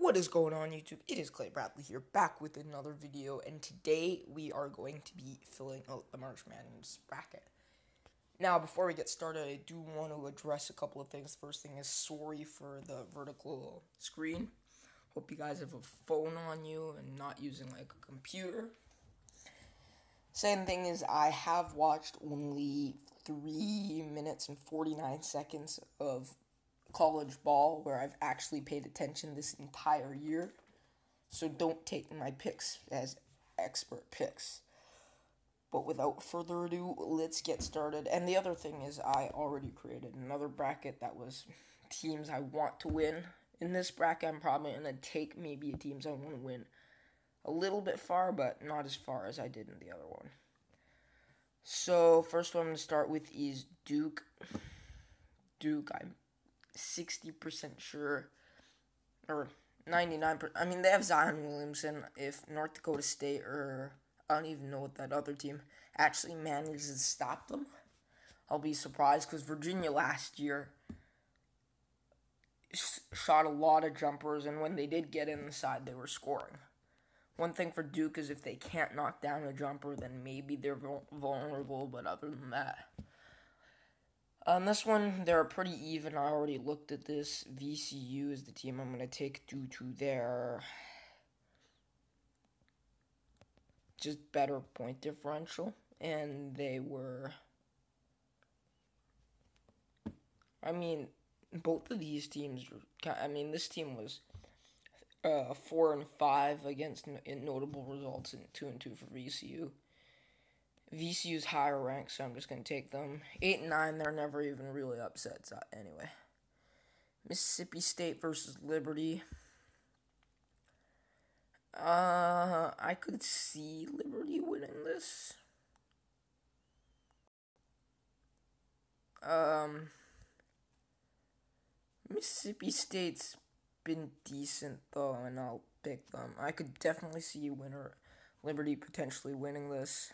What is going on, YouTube? It is Clay Bradley here, back with another video, and today we are going to be filling out the March Madness bracket. Now, before we get started, I do want to address a couple of things. First thing is, sorry for the vertical screen. Hope you guys have a phone on you and not using like a computer. Second thing is, I have watched only 3 minutes and 49 seconds of college ball where I've actually paid attention this entire year, so don't take my picks as expert picks. But without further ado, let's get started. And the other thing is, I already created another bracket that was teams I want to win. In this bracket, I'm probably going to take maybe teams I want to win a little bit far, but not as far as I did in the other one. So first one I'm going to start with is Duke. I'm 60% sure, or 99%. I mean, they have Zion Williamson. If North Dakota State, or I don't even know what that other team, actually manages to stop them, I'll be surprised, because Virginia last year shot a lot of jumpers, and when they did get inside, they were scoring. One thing for Duke is if they can't knock down a jumper, then maybe they're vulnerable, but other than that. On this one, they're pretty even. I already looked at this. VCU is the team I'm going to take due to their just better point differential. And they were, I mean, both of these teams, this team was 4-5 against notable results, and 2-2 for VCU. VCU's higher ranked, so I'm just going to take them. 8-9, they're never even really upsets anyway. Mississippi State versus Liberty. I could see Liberty winning this. Mississippi State's been decent, though, and I'll pick them. I could definitely see Liberty potentially winning this.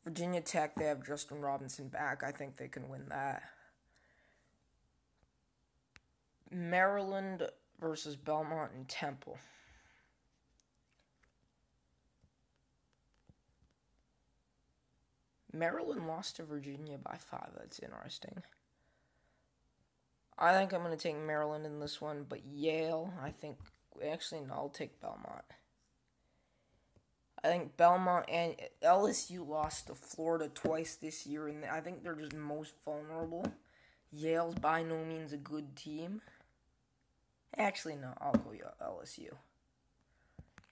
Virginia Tech, they have Justin Robinson back. I think they can win that. Maryland versus Belmont and Temple. Maryland lost to Virginia by 5. That's interesting. I think I'm going to take Maryland in this one, but Yale, I'll take Belmont. I think Belmont and LSU lost to Florida twice this year, and I think they're just most vulnerable. Yale's by no means a good team. Actually, no, I'll go LSU.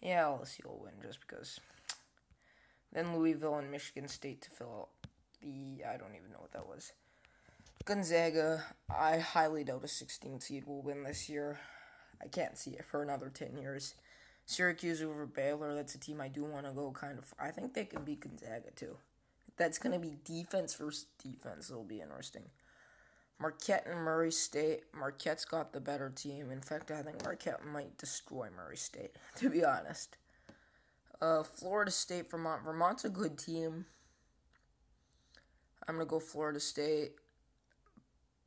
Yeah, LSU will win just because. Then Louisville and Michigan State to fill out I don't even know what that was. Gonzaga, I highly doubt a 16 seed will win this year. I can't see it for another 10 years. Syracuse over Baylor, that's a team I do want to go kind of. I think they can beat Gonzaga too. That's going to be defense versus defense. It'll be interesting. Marquette and Murray State. Marquette's got the better team. In fact, I think Marquette might destroy Murray State, to be honest. Florida State, Vermont. Vermont's a good team. I'm going to go Florida State.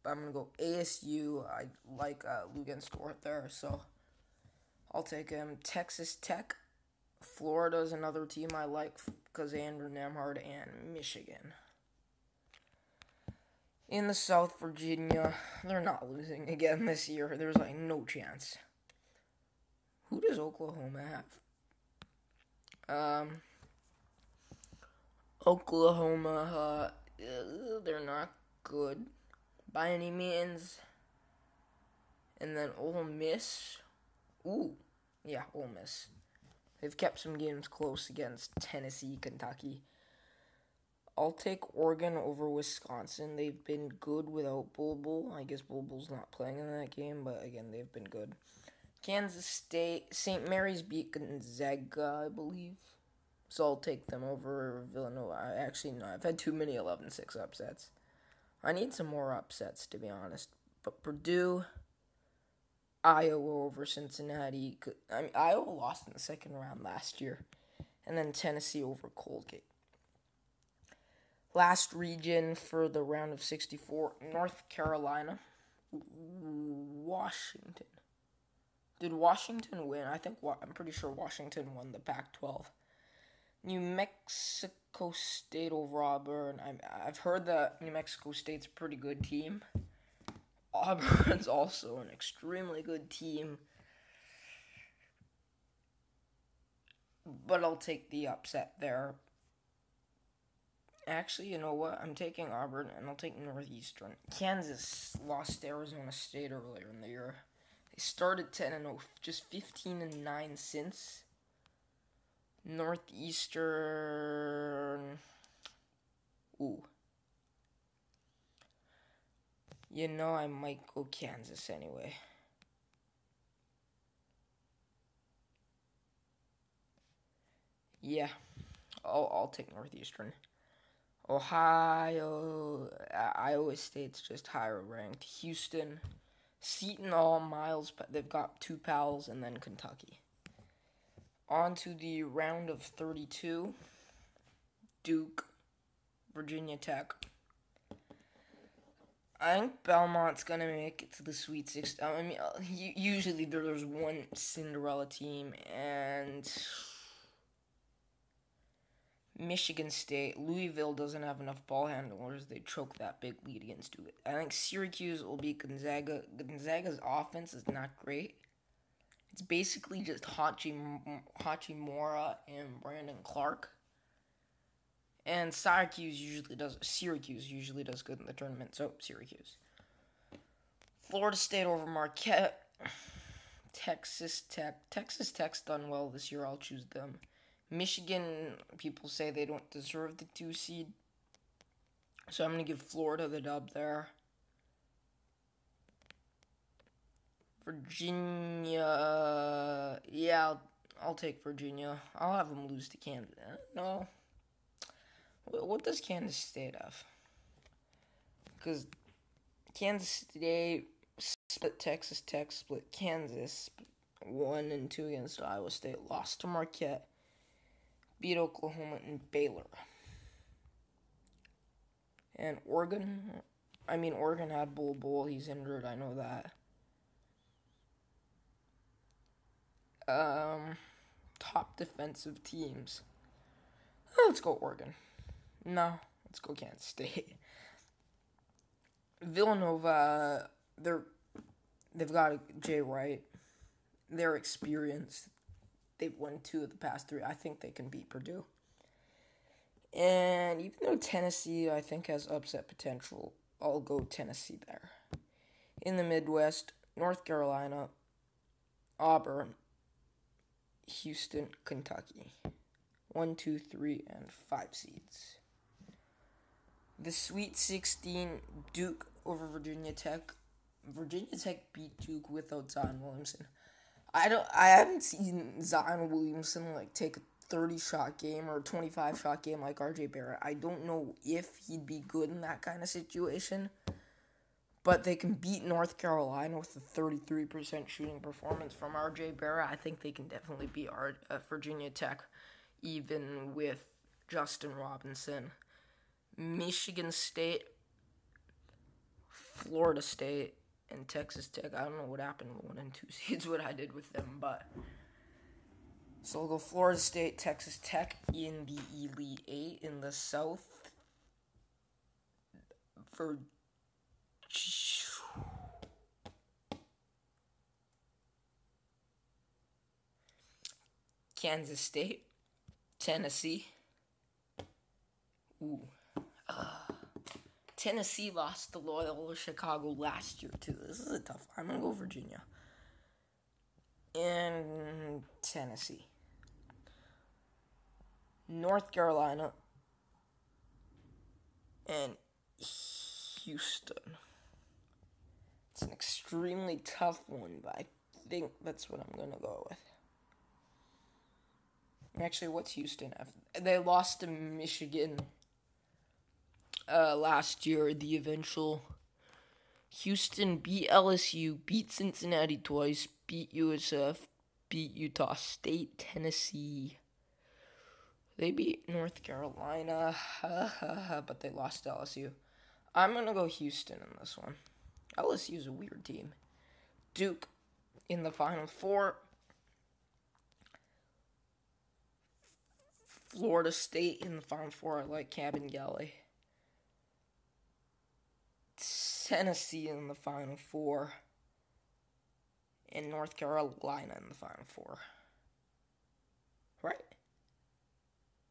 I'm going to go ASU. I like Lugan-Stewart there, so I'll take him. Texas Tech. Florida's another team I like because Andrew Nembhard, and Michigan. In the South, Virginia, they're not losing again this year. There's like no chance. Who does Oklahoma have? Oklahoma, they're not good by any means. And then Ole Miss. Ooh, yeah, Ole Miss. They've kept some games close against Tennessee, Kentucky. I'll take Oregon over Wisconsin. They've been good without Bulbul. I guess Bulbul's not playing in that game, but again, they've been good. Kansas State, St. Mary's beat Gonzaga, I believe. So I'll take them over Villanova. I've had too many 11-6 upsets. I need some more upsets, to be honest. But Purdue, Iowa over Cincinnati. Iowa lost in the second round last year. And then Tennessee over Colgate. Last region for the round of 64, North Carolina, Washington. Did Washington win? I'm pretty sure Washington won the Pac-12. New Mexico State over Auburn. I've heard that New Mexico State's a pretty good team. Auburn's also an extremely good team. But I'll take the upset there. Actually, you know what? I'm taking Auburn, and I'll take Northeastern. Kansas lost to Arizona State earlier in the year. They started 10-0, just 15-9 since. Northeastern. Ooh. You know, I might go Kansas anyway. Yeah, I'll take Northeastern. Iowa State's just higher ranked. Houston, Seton Hall, Miles, they've got 2 pals, and then Kentucky. On to the round of 32. Duke, Virginia Tech. I think Belmont's going to make it to the Sweet 16. I mean, usually there's one Cinderella team, and Michigan State. Louisville doesn't have enough ball handlers. They choke that big lead against Duke. I think Syracuse will beat Gonzaga. Gonzaga's offense is not great. It's basically just Hachimura and Brandon Clark. And Syracuse usually does good in the tournament, so Syracuse. Florida State over Marquette. Texas Tech. Texas Tech's done well this year. I'll choose them. Michigan, people say they don't deserve the 2 seed. So I'm going to give Florida the dub there. Virginia. Yeah, I'll take Virginia. I'll have them lose to Kansas. No. What does Kansas State have? Because Kansas State split Texas Tech, split Kansas, 1 and 2 against Iowa State, lost to Marquette, beat Oklahoma and Baylor. And Oregon had Bull. He's injured, I know that. Top defensive teams. Let's go Oregon. No, let's go Kansas State. Villanova, they've got Jay Wright. They're experienced. They've won 2 of the past 3. I think they can beat Purdue. And even though Tennessee, I think, has upset potential, I'll go Tennessee there. In the Midwest, North Carolina, Auburn, Houston, Kentucky. 1, 2, 3, and 5 seeds. The Sweet 16, Duke over Virginia Tech. Virginia Tech beat Duke without Zion Williamson. I haven't seen Zion Williamson take a 30-shot game or a 25-shot game like RJ Barrett. I don't know if he'd be good in that kind of situation. But they can beat North Carolina with a 33% shooting performance from RJ Barrett. I think they can definitely beat Virginia Tech, even with Justin Robinson. Michigan State, Florida State, and Texas Tech. I don't know what happened with 1 and 2 seeds, what I did with them, but. So I'll go Florida State, Texas Tech in the Elite 8 in the South. For Kansas State, Tennessee. Ooh. Tennessee lost to Loyola Chicago last year, too. This is a tough one. I'm going to go Virginia. And Tennessee. North Carolina. And Houston. It's an extremely tough one, but I think that's what I'm going to go with. Actually, what's Houston have? They lost to Michigan last year, the eventual. Houston beat LSU, beat Cincinnati twice, beat USF, beat Utah State, Tennessee. They beat North Carolina, but they lost to LSU. I'm going to go Houston in this one. LSU is a weird team. Duke, in the Final Four. Florida State in the Final Four. I like Kabengele. Tennessee in the Final Four. And North Carolina in the Final Four. Right?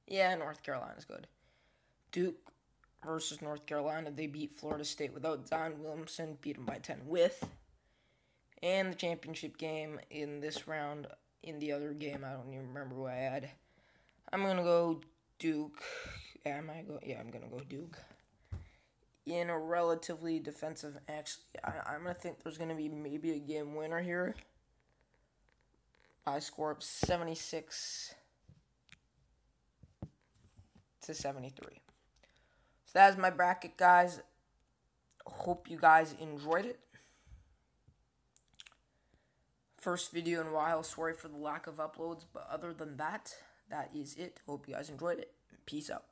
Yeah, North Carolina's good. Duke versus North Carolina. They beat Florida State without Zion Williamson. Beat them by 10 with. And the championship game in this round. In the other game, I don't even remember who I had. I'm going to go Duke. I'm going to go Duke. In a relatively defensive, actually, I'm going to think there's going to be maybe a game winner here. I score of 76 to 73. So that's my bracket, guys. Hope you guys enjoyed it. First video in a while. Sorry for the lack of uploads, but other than that, that is it. Hope you guys enjoyed it. Peace out.